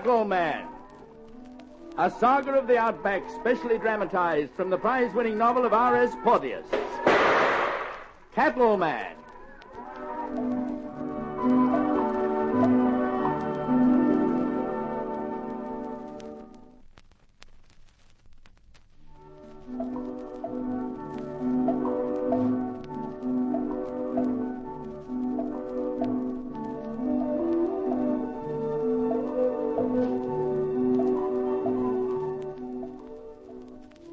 Cattleman, a saga of the outback specially dramatized from the prize-winning novel of R.S. Porteous. Cattleman.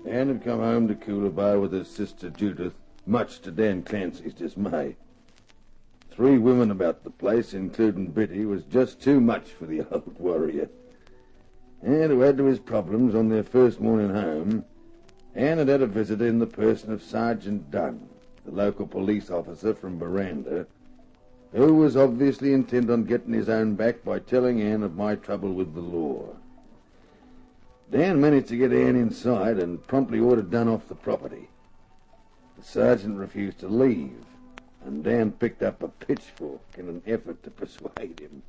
Anne had come home to Coolabah with her sister Judith, much to Dan Clancy's dismay. 3 women about the place, including Biddy, was just too much for the old warrior. And to add to his problems, on their first morning home, Anne had a visitor in the person of Sergeant Dunn, the local police officer from Miranda, who was obviously intent on getting his own back by telling Anne of my trouble with the law. Dan managed to get Anne inside and promptly ordered Dunn off the property. The sergeant refused to leave, and Dan picked up a pitchfork in an effort to persuade him.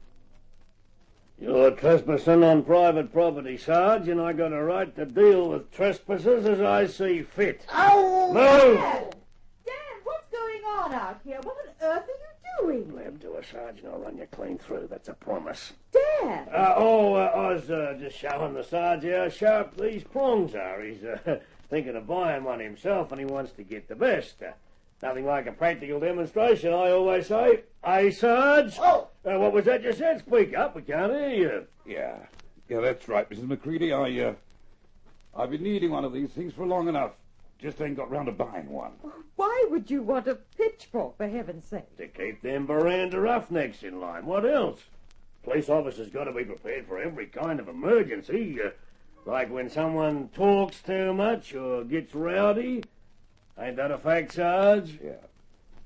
You're trespassing on private property, Sarge, and I got a right to deal with trespassers as I see fit. Oh! Move! Dan, what's going on out here? What on earth are you doing? Blab to her, Sarge, and I'll run you clean through. That's a promise. Dan! I was just showing the Sarge how sharp these prongs are. He's thinking of buying one himself, and he wants to get the best. Nothing like a practical demonstration, I always say. Hey, Sarge? Oh! What was that you said? Speak up, we can't hear you. Yeah, that's right, Mrs. McCready. I've been needing one of these things for long enough. Just ain't got round to buying one. Why would you want a pitchfork, for heaven's sake? To keep them veranda roughnecks in line. What else? Police officers got to be prepared for every kind of emergency. Like when someone talks too much or gets rowdy. Ain't that a fact, Sarge? Yeah,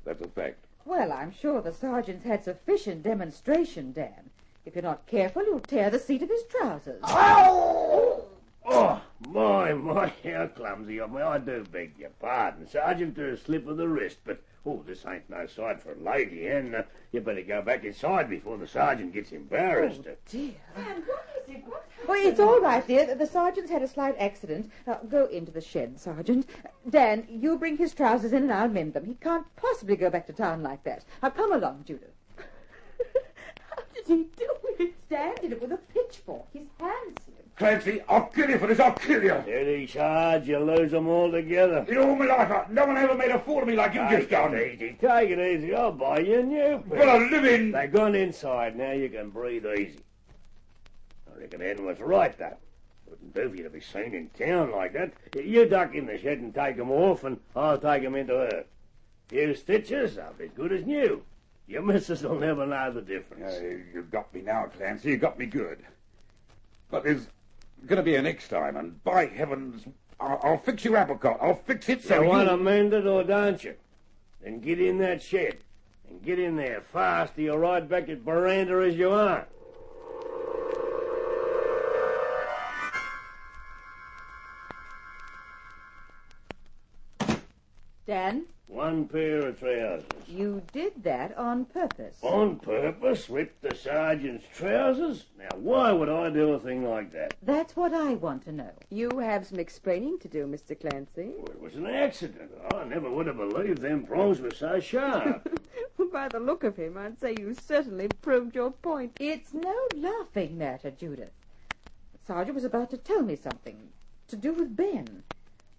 that's a fact. Well, I'm sure the sergeant's had sufficient demonstration, Dan. If you're not careful, you'll tear the seat of his trousers. Oh, my, how clumsy of me. I do beg your pardon, Sergeant, to a slip of the wrist, but, this ain't no sight for a lady, and you better go back inside before the sergeant gets embarrassed. Oh, dear. And what is it? What's happened? Well, it's all right, dear. The sergeant's had a slight accident. Go into the shed, Sergeant. Dan, you bring his trousers in and I'll mend them. He can't possibly go back to town like that. Now, come along, Judith. How did he do it? Dan did it with a pitchfork. His hands slipped. Clancy, I'll kill you for this. I'll kill you. Steady, Sarge. You'll lose them all together. In all my life, no one ever made a fool of me like you just done. Take it easy. I'll buy you a new pair. But I'm living... They've gone inside. Now you can breathe easy. I reckon Ed was right, though. Wouldn't do for you to be seen in town like that. You duck in the shed and take 'em off, and I'll take 'em into her. Few stitches, I'll be good as new. Your missus will never know the difference. You got me now, Clancy. You got me good. But there's going to be a next time, and by heavens, I'll fix your apricot. I'll fix it so you want to mend it or don't you? Then get in that shed. And get in there fast or you'll ride back at veranda as you are. Dan? One pair of trousers. You did that on purpose. On purpose? Rip the sergeant's trousers? Now, why would I do a thing like that? That's what I want to know. You have some explaining to do, Mr. Clancy. Well, it was an accident. I never would have believed them prongs were so sharp. By the look of him, I'd say you certainly proved your point. It's no laughing matter, Judith. The sergeant was about to tell me something to do with Ben.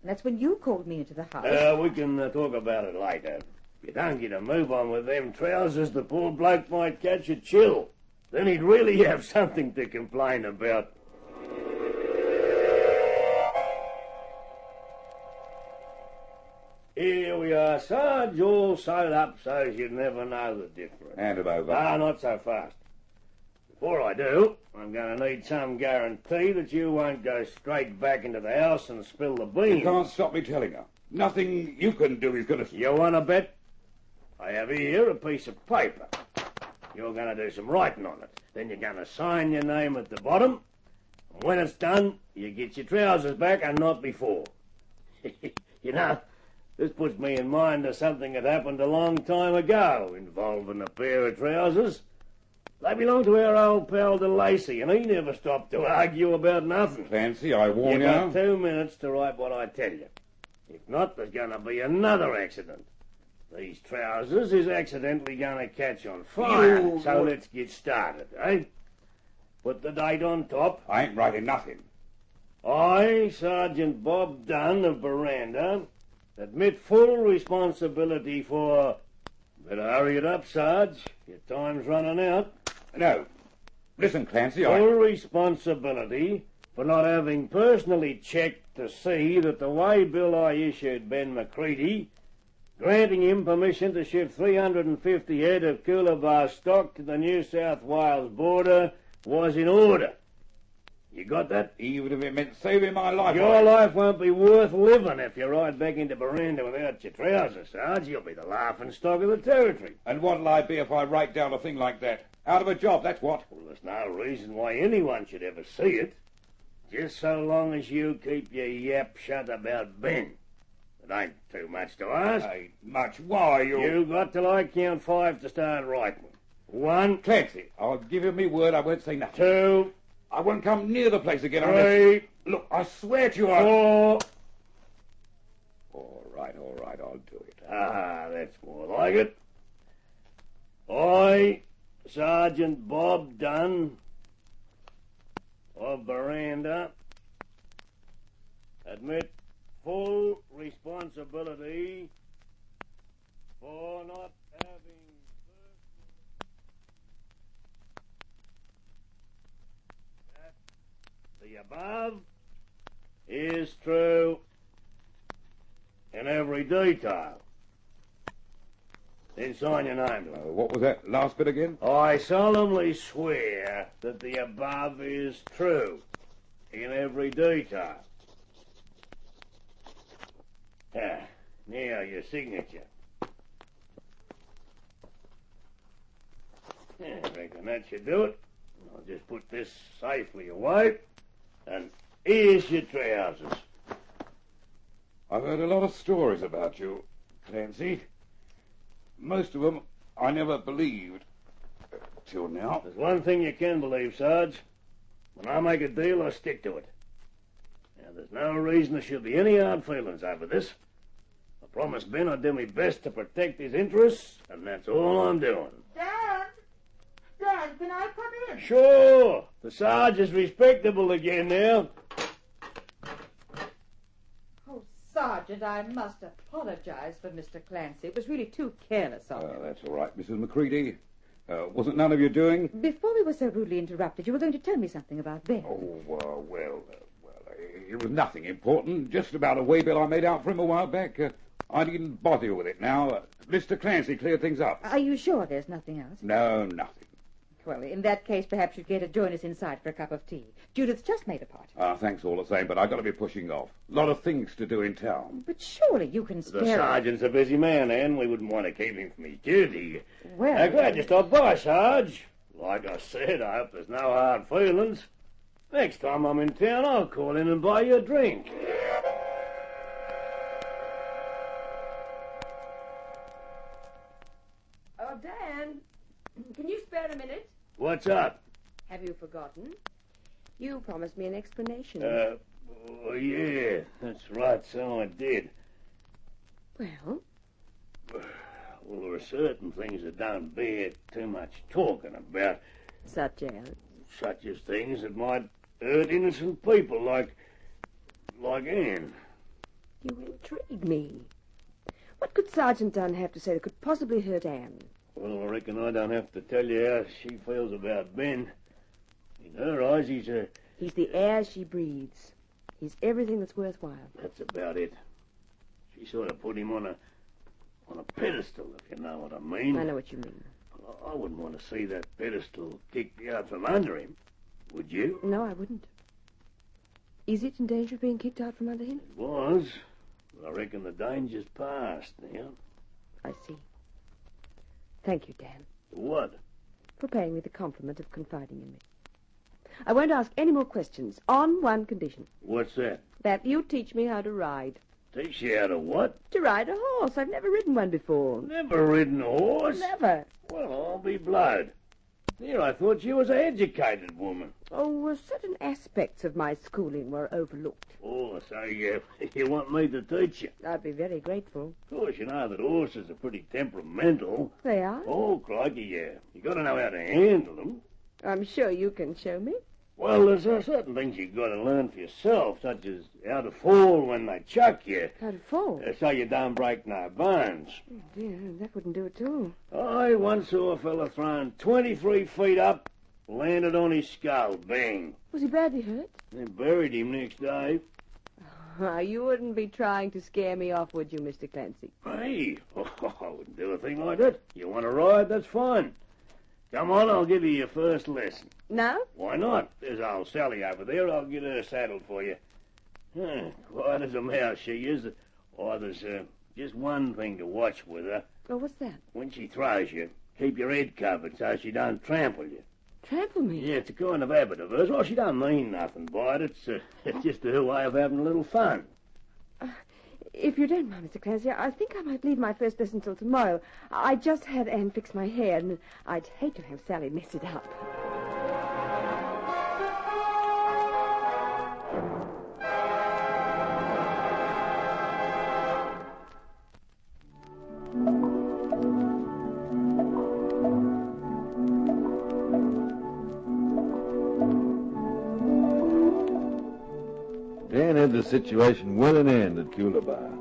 And that's when you called me into the house. We can talk about it later. If you don't get a move on with them trousers, the poor bloke might catch a chill. Then he'd really have something to complain about. Here we are, Sarge, all sewed up so you'd never know the difference. Hand it over. Not so fast. Before I do, I'm going to need some guarantee that you won't go straight back into the house and spill the beans. You can't stop me telling you. Nothing you can do is going to... You want to bet? I have here a piece of paper. You're going to do some writing on it. Then you're going to sign your name at the bottom. And when it's done, you get your trousers back and not before. You know, this puts me in mind of something that happened a long time ago involving a pair of trousers. They belong to our old pal de Lacy, and he never stopped to argue about nothing. Clancy, I warn You've you. got 2 minutes to write what I tell you. If not, there's going to be another accident. These trousers is accidentally going to catch on fire. So let's get started, eh? Put the date on top. I ain't writing nothing. I, Sergeant Bob Dunn of Veranda, admit full responsibility for... Better hurry it up, Sarge. Your time's running out. No. Listen, Clancy, Full responsibility for not having personally checked to see that the way bill I issued Ben McCready, granting him permission to ship 350 head of Coolabah stock to the New South Wales border, was in order. You got that? even if it meant saving my life. Your life won't be worth living if you ride back into Veranda without your trousers, Sarge. You'll be the laughing stock of the territory. And what'll I be if I write down a thing like that? Out of a job, that's what. Well, there's no reason why anyone should ever see it. Just so long as you keep your yap shut about Ben. It ain't too much to ask. Ain't much. Why, You got till I count 5 to start writing. 1, Clancy, I'll give you me word I won't say nothing. 2, I won't come near the place again 3, Look, I swear to you, 4. All right, I'll do it. Ah, that's more like it. I, Sergeant Bob Dunn of Veranda, admit full responsibility for not having... The above is true in every detail. Then sign your name to it. What was that last bit again? I solemnly swear that the above is true in every detail. Ah, now your signature. Yeah, I reckon that should do it. I'll just put this safely away. And here's your trousers. I've heard a lot of stories about you, Clancy. Most of them I never believed till now. There's one thing you can believe, Sarge. When I make a deal, I stick to it. Now, there's no reason there should be any hard feelings over this. I promised Ben I'd do my best to protect his interests, and that's all I'm doing. Dan, can I come in? Sure. The Sarge is respectable again now. Oh, Sergeant, I must apologize for Mr. Clancy. It was really too careless of him. That's all right, Mrs. McCready. Wasn't none of your doing? Before we were so rudely interrupted, you were going to tell me something about Ben. Oh, it was nothing important. Just about a way bill I made out for him a while back. I needn't bother you with it now. Mr. Clancy cleared things up. Are you sure there's nothing else? No, nothing. Well, in that case, perhaps you'd care to join us inside for a cup of tea. Judith's just made a party. Thanks all the same, but I've got to be pushing off. A lot of things to do in town. But surely you can spare... The Sergeant's a busy man, Anne. We wouldn't want to keep him from his duty. Well... glad you stopped by, Sarge. Like I said, I hope there's no hard feelings. Next time I'm in town, I'll call in and buy you a drink. Oh, Dan, can you spare a minute? What's up? Have you forgotten? You promised me an explanation. Oh, yeah, that's right, so I did. Well? Well, there are certain things that don't bear too much talking about. Such as? Such as things that might hurt innocent people like Anne. You intrigue me. What could Sergeant Dunn have to say that could possibly hurt Anne? Well, I reckon I don't have to tell you how she feels about Ben. In her eyes, he's the air she breathes. He's everything that's worthwhile. That's about it. She sort of put him on a pedestal, if you know what I mean. I know what you mean. I wouldn't want to see that pedestal kicked out from under him. Would you? No, I wouldn't. Is it in danger of being kicked out from under him? It was. But I reckon the danger's past now. I see. Thank you, Dan. For what? For paying me the compliment of confiding in me. I won't ask any more questions, on one condition. What's that? That you teach me how to ride. Teach you how to what? To ride a horse. I've never ridden one before. Never ridden a horse? Never. Well, I'll be blowed. Dear, I thought you was an educated woman. Oh, certain aspects of my schooling were overlooked. Oh, so you want me to teach you? I'd be very grateful. Of course, you know that horses are pretty temperamental. They are? Oh, crikey, yeah. You got to know how to handle them. I'm sure you can show me. Well, there's certain things you got to learn for yourself, such as how to fall when they chuck you. How to fall? So you don't break no bones. Oh, dear, that wouldn't do at all. I once saw a fella thrown 23 feet up, landed on his skull, bang. Was he badly hurt? They buried him next day. You wouldn't be trying to scare me off, would you, Mr. Clancy? Hey, I wouldn't do a thing like that. You want to ride? That's fine. Come on, I'll give you your first lesson. Now? Why not? There's old Sally over there. I'll get her saddled for you. Quiet as a mouse she is. Oh, there's just one thing to watch with her. Oh, what's that? When she throws you, keep your head covered so she don't trample you. Trample me? Yeah, it's a kind of habit of hers. Well, she don't mean nothing by it. It's just her way of having a little fun. If you don't mind, Mr. Clancy, I think I might leave my first lesson till tomorrow. I just had Anne fix my hair, and I'd hate to have Sally mess it up. Dan had the situation well in hand at Coolabah.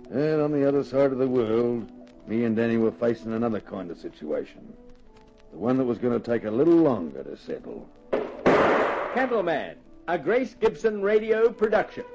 And on the other side of the world, me and Danny were facing another kind of situation. The one that was going to take a little longer to settle. Cattleman, a Grace Gibson radio production.